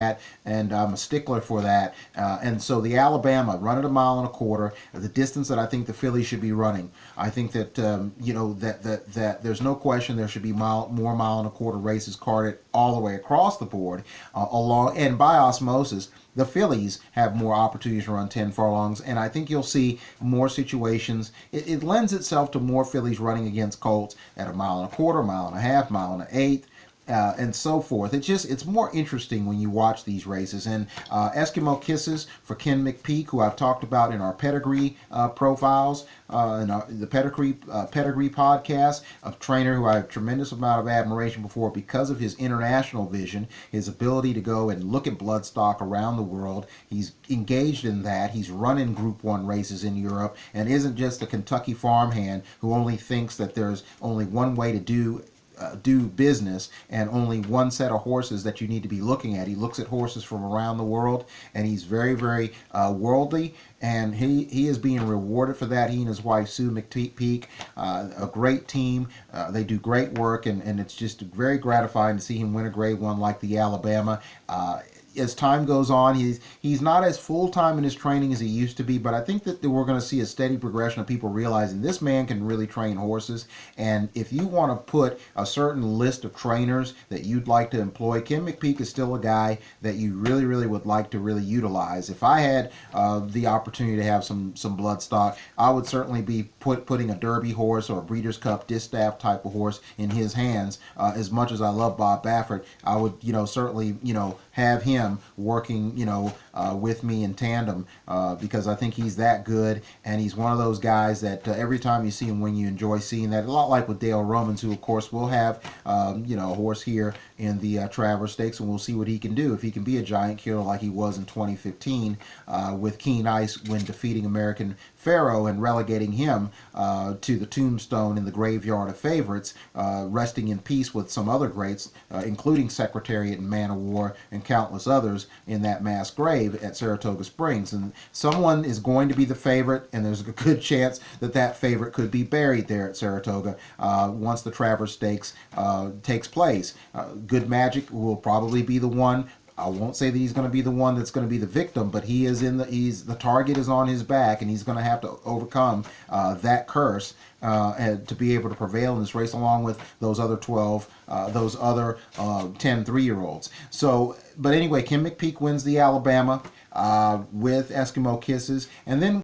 and I'm a stickler for that. And so the Alabama, run at a mile and a quarter, the distance that I think the fillies should be running. I think that that there's no question there should be more mile and a quarter races carded all the way across the board, along and by osmosis. The fillies have more opportunities to run 10 furlongs, and I think you'll see more situations. It lends itself to more fillies running against colts at a mile and a quarter, mile and a half, mile and an eighth. And so forth. It's more interesting when you watch these races. And Eskimo Kisses for Ken McPeak, who I've talked about in our pedigree profiles, in the pedigree podcast, a trainer who I have a tremendous amount of admiration for because of his international vision, his ability to go and look at bloodstock around the world. He's engaged in that. He's running Group 1 races in Europe and isn't just a Kentucky farmhand who only thinks that there's only one way to do business and only one set of horses that you need to be looking at. He looks at horses from around the world, and he's very, very worldly, and he is being rewarded for that. He and his wife Sue McPeak, a great team. They do great work, and it's just very gratifying to see him win a Grade 1 like the Alabama. As time goes on, he's not as full-time in his training as he used to be, but I think that we're going to see a steady progression of people realizing this man can really train horses. And if you want to put a certain list of trainers that you'd like to employ, Ken McPeak is still a guy that you really, really would like to really utilize. If I had the opportunity to have some bloodstock, I would certainly be putting a Derby horse or a Breeders' Cup distaff type of horse in his hands. As much as I love Bob Baffert, I would certainly have him working with me in tandem because I think he's that good, and he's one of those guys that every time you see him win, you enjoy seeing that. A lot like with Dale Romans, who of course will have a horse here in the Travers Stakes, and we'll see what he can do if he can be a giant killer like he was in 2015 with Keen Ice when defeating American Pharaoh and relegating him to the tombstone in the graveyard of favorites, resting in peace with some other greats, including Secretariat and Man of War and countless others in that mass grave at Saratoga Springs. And someone is going to be the favorite, and there's a good chance that that favorite could be buried there at Saratoga once the Travers Stakes takes place. Good Magic will probably be the one. I won't say that he's going to be the one that's going to be the victim, but the target is on his back, and he's going to have to overcome that curse and to be able to prevail in this race, along with those other 12, those other 10 3-year-olds. So, but anyway, Kim McPeak wins the Alabama with Eskimo Kisses, and then